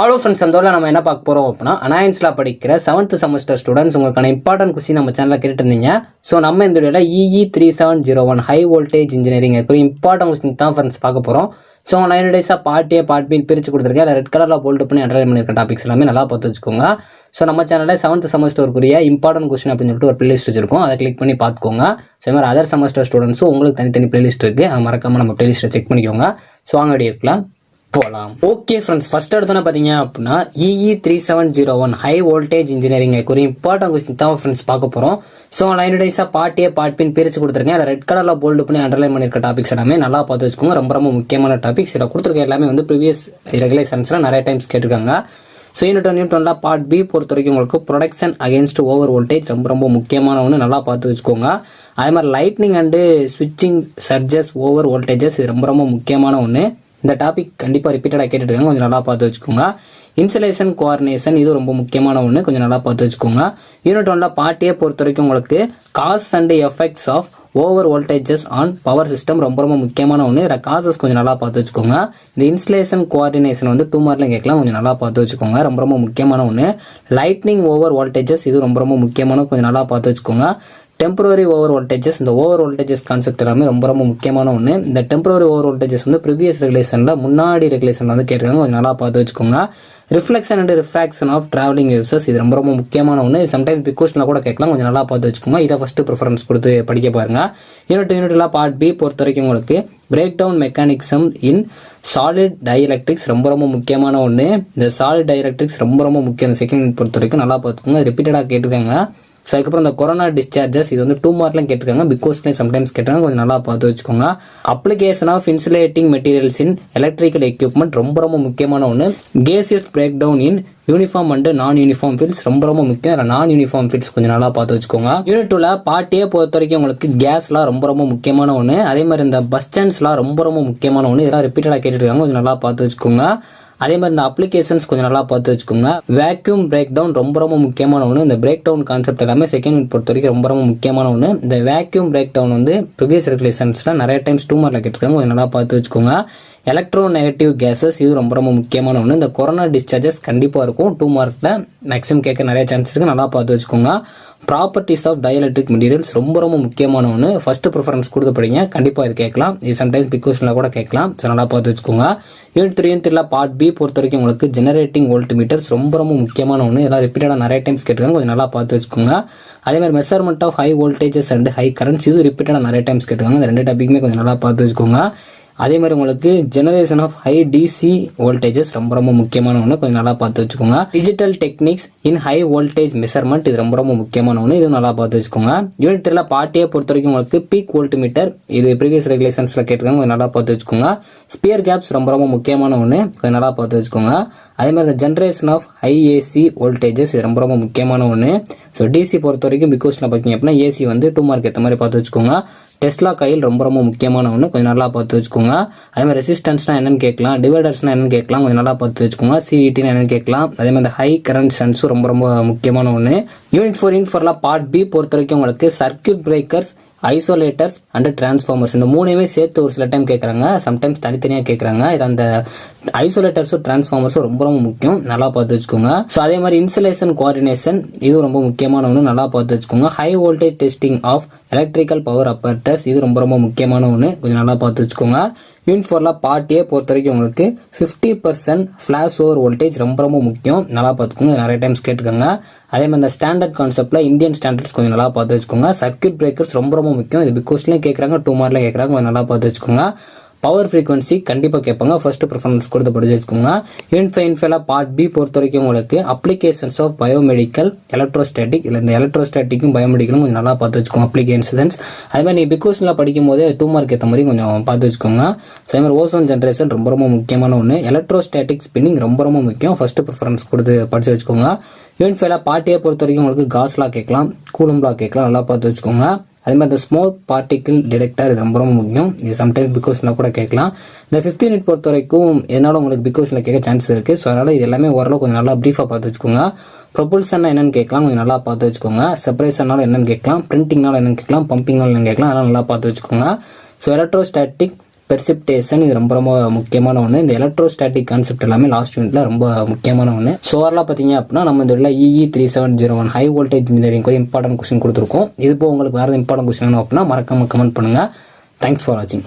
ஆலோ friends, அந்த நம்ம என்ன பார்க்க போகிறோம் அப்படின்னா, அனாயன்ஸில் படிக்கிற 7th செமஸ்டர் ஸ்டூடெண்ட்ஸ் உங்களுக்கான இம்பார்ட்டன்ட் கொஸ்டின் நம்ம சேனலில் கேட்டுருந்தீங்க. ஸோ நம்ம இந்த வீடியோவில் EE3701 high voltage engineering important question தான் ஃப்ரெண்ட்ஸ் பார்க்க போகிறோம். ஸோ 9 டேஸாக பார்ட் ஏ பார்ட் பின்னு பிரித்து கொடுத்துருக்கேன். அதில் ரெட் கலரில் போல்ட் பண்ணி அண்டர்லைன் பண்ணியிருக்க டாபிக்ஸ் எல்லாமே நல்லா பார்த்து வச்சுக்கோங்க. ஸோ நம்ம சேனலில் 7th செமஸ்டருக்குரிய இம்பார்ட்டன்ட் கொஸ்டின் அப்படின்னு சொல்லிட்டு ஒரு பிளேலிஸ்ட் வச்சிருக்கோம். அதை கிளிக் பண்ணி பார்த்துக்கோங்க. ஸோ இது மாதிரி அதர் செமஸ்டர் ஸ்டூடெண்ட்ஸும் உங்களுக்கு தனித்தனி பிளேலிஸ்ட் இருக்குது. அது மறக்காமல் நம்ம பிளேலிஸ்ட்டை செக் பண்ணிக்கோங்க. ஸோ வாங்க வீடியோக்குலாம் போகலாம். ஓகே ஃப்ரெண்ட்ஸ், ஃபர்ஸ்ட் எடுத்தோன்னா பார்த்தீங்க அப்படின்னா EE3701 ஹை வோல்டேஜ் இன்ஜினியரிங் ஒரு இம்பார்ட்டன்ட் கொஸ்டின் தான் ஃப்ரெண்ட்ஸ் பார்க்க போகிறோம். ஸோ 9 டேஸாக பார்ட் ஏ பார்ட் பின் பிரித்து கொடுத்துருக்கேன். அதில் ரெட் கலரில் போல்டு பண்ணி அண்டர்லைன் பண்ணியிருக்க டாபிக்ஸ் எல்லாமே நல்லா பார்த்து வச்சுக்கோங்க. ரொம்ப ரொம்ப முக்கியமான டாபிக்ஸ். இதில் கொடுத்துருக்க எல்லாமே வந்து ப்ரீவியஸ் ரெகுலேஷன்ஸில் நிறைய டைம்ஸ் கேட்டிருக்காங்க. ஸோ யூனிட் 1 பார்ட் பி பொறுத்த வரைக்கும் உங்களுக்கு ப்ரொடக்ஷன் அகேன்ஸ்ட் ஓவர் வோல்டேஜ் ரொம்ப ரொம்ப முக்கியமான ஒன்று, நல்லா பார்த்து வச்சுக்கோங்க. அதே மாதிரி லைட்னிங் அண்டு ஸ்விட்சிங் சர்ஜஸ் ஓவர் வோல்டேஜஸ் இது ரொம்ப ரொம்ப முக்கியமான ஒன்று. இந்த டாபிக் கண்டிப்பாக ரிப்பீட்டடாக கேட்டுருக்காங்க, கொஞ்சம் நல்லா பார்த்து வச்சுக்கோங்க. இன்சுலேஷன் கோஆர்டினேஷன் இது ரொம்ப முக்கியமான ஒன்று, கொஞ்சம் நல்லா பார்த்து வச்சுக்கோங்க. யூனிட் 1 பார்ட் ஏ பொறுத்த வரைக்கும் உங்களுக்கு cause and effects of over voltages on power system ரொம்ப ரொம்ப முக்கியமான ஒன்று. இதில் காசஸ் கொஞ்சம் நல்லா பார்த்து வச்சுக்கோங்க. இந்த இன்சுலேஷன் கோஆர்டினேஷன் வந்து 2 மார்க்லையும் கேட்கலாம், கொஞ்சம் நல்லா பார்த்து வச்சுக்கோங்க. ரொம்ப ரொம்ப முக்கியமான ஒன்று. லைட்னிங் ஓவர் வோல்டேஜஸ் இது ரொம்ப ரொம்ப முக்கியமான, கொஞ்சம் நல்லா பார்த்து வச்சுக்கோங்க. டெம்பரரி ஓவர் வோல்டேஜஸ், இந்த ஓவர் வோல்டேஜஸ் கான்செப்ட் எல்லாமே ரொம்ப ரொம்ப முக்கியமான ஒன்று. இந்த டெம்பரரி ஓவர் வோல்டேஜஸ் வந்து ப்ரீவியஸ் ரெகுலேஷனில் முன்னாடி ரெகுலேஷனில் வந்து கேட்டிருக்காங்க, கொஞ்சம் நல்லா பார்த்து வச்சுக்கோங்க. Reflection and refraction of travelling waves இது ரொம்ப ரொம்ப முக்கியமான ஒன்று. சம்டைம்ஸ் பிக்வஸ்டில் கூட கேட்கலாம், கொஞ்சம் நல்லா பார்த்து வச்சுக்கோங்க. இதை ஃபஸ்ட்டு ப்ரிஃபரன்ஸ் கொடுத்து படிக்க பாருங்க. யூனிட்ல பார்ட் பி பொறுத்த வரைக்கும் உங்களுக்கு பிரேக் டவுன் மெக்கானிக்ஸம் இன் சாலிட் டைஎலக்ட்ரிக்ஸ் ரொம்ப ரொம்ப முக்கியமான ஒன்று. இந்த சாலிட் டைஎலக்ட்ரிக்ஸ் ரொம்ப ரொம்ப முக்கியம். செகண்ட் யூனிட் பொறுத்த வரைக்கும் நல்லா பார்த்துக்கோங்க, ரிப்பீட்டடாக கேட்டிருக்காங்க. ஸோ அதுக்கப்புறம் இந்த கொரோனா டிஸ்சார்ஜஸ் இது வந்து 2 மார்க்லையும் கேட்டிருக்காங்க, பிகாஸ்லையும் சம்டைம்ஸ் கேட்டாங்க, கொஞ்சம் நல்லா பார்த்து வச்சுக்கோங்க. Application of insulating materials in electrical equipment ரொம்ப ரொம்ப முக்கியமான ஒன்று. Gaseous break down in uniform and non uniform fields ரொம்ப ரொம்ப முக்கியம். அதில் நான் யூனிஃபார்ம் ஃபீல்ட்ஸ் கொஞ்சம் நல்லா பார்த்து வச்சுக்கோங்க. யூனிட் 2 பார்ட் ஏ பொறுத்த வரைக்கும் உங்களுக்கு கேஸ்லாம் ரொம்ப ரொம்ப முக்கியமான ஒன்று. அதே மாதிரி இந்த பஸ் ஸ்டாண்ட்ஸ்லாம் ரொம்ப ரொம்ப முக்கியமான ஒன்று. இதெல்லாம் ரிப்பீட்டடாக கேட்டுருக்காங்க, கொஞ்சம் நல்லா பார்த்து வச்சுக்கோங்க. அதே மாதிரி இந்த அப்ளிகேஷன்ஸ் கொஞ்சம் நல்லா பார்த்து வச்சுக்கோங்க. வேக்யூம் பிரேக் டவுன் ரொம்ப ரொம்ப முக்கியமான ஒன்று. இந்த பிரேக் டவுன் கான்செப்ட் எல்லாமே செகண்ட் யூனிட் பொறுத்த வரைக்கும் ரொம்ப ரொம்ப முக்கியமான ஒன்று. இந்த வேக்யூம் பிரேக் டவுன் வந்து ப்ரீவியஸ் ரெகுலேஷன்ஸ்ல நிறைய டைம்ஸ் 2 மார்க்ல கேட்டிருக்காங்க, கொஞ்சம் நல்லா பார்த்து வச்சுக்கோங்க. எலக்ட்ரோ நெகட்டிவ் கேசஸ் இது ரொம்ப ரொம்ப முக்கியமான ஒன்று. இந்த கொரோனா டிஸ்சார்ஜஸ் கண்டிப்பாக இருக்கும், 2 மார்க்ல மேக்ஸிமம் கேட்க நிறைய சான்ஸ் இருக்கு, நல்லா பார்த்து வச்சுக்கோங்க. ப்ராப்பர்ட்டிஸ் ஆஃப் டயலக்ட்ரிக் மெட்டீரியல்ஸ் ரொம்ப ரொம்ப முக்கியமான ஒன்று. ஃபர்ஸ்ட் ப்ரிஃபரன்ஸ் கொடுத்து படிங்க, கண்டிப்பாக இது கேட்கலாம். இது சம்டைம்ஸ் பிக்வஸ்டில் கூட கேட்கலாம், ஸோ நல்லா பார்த்து வச்சுக்கோங்க. யூனிட் 3 பார்ட் பி பொறுத்த வரைக்கும் உங்களுக்கு ஜெனரேட்டிங் வோல்ட் மீட்டர்ஸ் ரொம்ப ரொம்ப முக்கியமான ஒன்று. இதெல்லாம் ரிப்பீட்டடாக நிறைய டைம்ஸ் கேட்டுருக்காங்க, கொஞ்சம் நல்லா பார்த்து வச்சுக்கோங்க. அதே மாதிரி measurement of high voltages and high currents இது ரிப்பீட்டடாக நிறைய டைம்ஸ் கேட்டுருக்காங்க, இந்த 2 டாபிக்குமே கொஞ்சம் நல்லா பார்த்து வச்சுக்கோங்க. அதே மாதிரி உங்களுக்கு generation of high DC voltages ரொம்ப ரொம்ப முக்கியமான ஒன்று, கொஞ்சம் நல்லா பார்த்து வச்சுக்கோங்க. Digital techniques in high voltage measurement இது ரொம்ப ரொம்ப முக்கியமான ஒன்று, இது நல்லா பார்த்து வச்சுக்கோங்க. யூனிட் 3 பார்ட் ஏ பொறுத்த வரைக்கும் உங்களுக்கு பீக் வோல்ட் மீட்டர் இது ப்ரீவியஸ் ரெகுலேஷன்ஸ்ல கேட்டிருக்காங்க, கொஞ்சம் நல்லா பார்த்து வச்சுக்கோங்க. ஸ்பியர் கேப்ஸ் ரொம்ப ரொம்ப முக்கியமான ஒன்று, கொஞ்சம் நல்லா பார்த்து வச்சுக்கோங்க. அதே மாதிரி இந்த generation of high AC voltages இது ரொம்ப ரொம்ப முக்கியமான ஒன்று. ஸோ டிசி பொறுத்த வரைக்கும் பிகாஸ்ல பார்த்தீங்க அப்படின்னா ஏசி வந்து 2 மார்க் ஏற்ற மாதிரி பார்த்து வச்சுக்கோங்க. டெஸ்லா காயில் ரொம்ப ரொம்ப முக்கியமான ஒன்று, கொஞ்சம் நல்லா பார்த்து வச்சுக்கோங்க. அதே மாதிரி ரெசிஸ்டன்ஸ்னா என்னன்னு கேட்கலாம், டிவைடர்ஸ்னா என்னன்னு கேட்கலாம், கொஞ்சம் நல்லா பார்த்து வச்சுக்கோங்க. சிஇடினா என்னன்னு கேட்கலாம். அதே மாதிரி இந்த ஹை கரண்ட் சென்ஸும் ரொம்ப ரொம்ப முக்கியமான ஒன்று. யூனிட் 4 பார்ட் பி பொறுத்த வரைக்கும் உங்களுக்கு சர்க்யூட் பிரேக்கர்ஸ், ஐசோலேட்டர்ஸ் அண்ட் டிரான்ஸ்ஃபார்மர்ஸ் இந்த 3மே சேர்த்து ஒரு சில டைம் கேட்குறாங்க, சம்டைம்ஸ் தனித்தனியாக கேட்குறாங்க. இது அந்த ஐசோலேட்டர்ஸும் டிரான்ஸ்ஃபார்மர்ஸும் ரொம்ப ரொம்ப முக்கியம், நல்லா பார்த்து வச்சுக்கோங்க. ஸோ அதே மாதிரி இன்சுலேஷன் கோஆர்டினேஷன் இது ரொம்ப முக்கியமான ஒன்று, நல்லா பார்த்து வச்சுக்கோங்க. High voltage testing of electrical power apparatus இது ரொம்ப ரொம்ப முக்கியமான ஒன்று, கொஞ்சம் நல்லா பார்த்து வச்சுக்கோங்க. யூனிட் 4 பார்ட் ஏ பொறுத்த வரைக்கும் உங்களுக்கு 50% ஃபிளாஷ் ஓவர் வோல்டேஜ் ரொம்ப ரொம்ப முக்கியம், நல்லா பார்த்துக்கோங்க, நிறைய டைம்ஸ் கேட்டுக்கோங்க. அதே மாதிரி இந்த ஸ்டாண்டர்ட் கான்செப்ட்ல இந்தியன் ஸ்டாண்டர்ட்ஸ் கொஞ்சம் நல்லா பார்த்து வச்சுக்கோங்க. சர்க்யூட் பிரேக்கர்ஸ் ரொம்ப ரொம்ப முக்கியம், இது பிகாஸ்லையும் கேட்குறாங்க, 2 மார்க்ல கேட்குறாங்க, கொஞ்சம் நல்லா பார்த்து வச்சுக்கோங்க. பவர் ஃப்ரீக்வன்சி கண்டிப்பாக கேட்பாங்க, ஃபர்ஸ்ட் ப்ரிஃபரன்ஸ் கொடுத்து படிச்சு வச்சுக்கோங்க. யூனிட் 5 பார்ட் பி பொறுத்த வரைக்கும் உங்களுக்கு அப்ளிகேஷன்ஸ் ஆஃப் பயோமெடிக்கல் எலக்ட்ரோஸ்டாட்டிக், இல்லை இந்த எலக்ட்ரோஸ்டாட்டிக்கும் பயோமெடிக்கலும் கொஞ்சம் நல்லா பார்த்து வச்சுக்கோங்க. அப்ளிகேஷன்ஸ் அதே மாதிரி நீங்கள் பிகாஸ்ல படிக்கும் போது 2 மார்க் ஏற்ற மாதிரி கொஞ்சம் பார்த்து வச்சுக்கோங்க. அதே மாதிரி ஓசோன் ஜென்ரேஷன் ரொம்ப ரொம்ப முக்கியமான ஒன்று. எலக்ட்ரோஸ்டாட்டிக் ஸ்பின்னிங் ரொம்ப ரொம்ப முக்கியம், ஃபர்ஸ்ட் ப்ரிஃபரன்ஸ் கொடுத்து படிச்சு வச்சுக்கோங்க. யூனிட் 5 பார்ட் ஏ பொறுத்த வரைக்கும் உங்களுக்கு காஸ்லா கேட்கலாம், கூலம்லா கேட்கலாம், நல்லா பார்த்து வச்சுக்கோங்க. அதே மாதிரி இந்த ஸ்மால் பார்ட்டிகிள் டிடெக்டர் இது ரொம்ப ரொம்ப முக்கியம், இது சம்டைம்ஸ் பிகாஸ்ல கூட கேட்கலாம். இந்த 5th யூனிட் பொறுத்த வரைக்கும் எதனால உங்களுக்கு பிகாஸ்ல கேட்க சான்ஸ் இருக்கு, ஸோ அதனால இது எல்லாமே ஓரளவு கொஞ்சம் நல்லா ப்ரீஃபாக பார்த்து வச்சுக்கோங்க. ப்ரொபல்ஷன் என்னன்னு கேட்கலாம், கொஞ்சம் நல்லா பார்த்து வச்சுக்கோங்க. செப்பரேஷனால என்னன்னு கேட்கலாம், பிரிண்டிங்னால என்னன்னு கேட்கலாம், பம்பிங்னால என்னன்னு கேட்கலாம், அதெல்லாம் நல்லா பார்த்து வச்சுக்கோங்க. ஸோ எலக்ட்ரோஸ்டாட்டிக் பெர்சிப்டேஷன், இது ரொம்ப ரொம்ப முக்கியமான ஒன்று. இந்த எலக்ட்ரோஸ்டாட்டிக் கான்செப்ட் எல்லாமே லாஸ்ட் யூனிட்ல ரொம்ப முக்கியமான ஒன்று. ஸோ ஓவராலாக பார்த்தீங்க அப்படின்னா நம்ம இந்த EE3701 ஹை வோல்டேஜ் இன்ஜினியரிங் ஒரு இம்பார்ட்டன்ட் கொஸ்டின் கொடுத்துருக்கோம். இது போக உங்களுக்கு வேறு இம்பார்ட்டன்ட் கொஸ்டின் வேணும் அப்படின்னா மறக்காம கமெண்ட் பண்ணுங்கள். தேங்க்ஸ் ஃபார் வாட்சிங்.